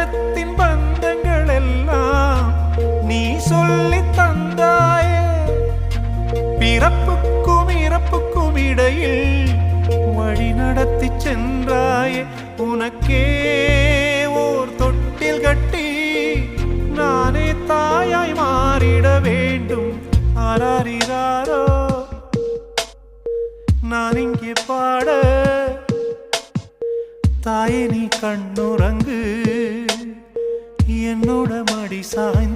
பிரபஞ்சத்தின் பந்தங்கள் எல்லாம் நீ சொல்லி தந்தாயே. பிறப்புக்கும் இறப்புக்கும் இடையில் வழி நடத்தி சென்றாயே. உனக்கே ஓர் தொட்டில் கட்டி நானே தாயாய் மாறிட வேண்டும். ஆராரிராரோ நான் இங்கே பாட, தாயே நீ கண்ணுறங்கு, என்னோட மடி சாய்ந்து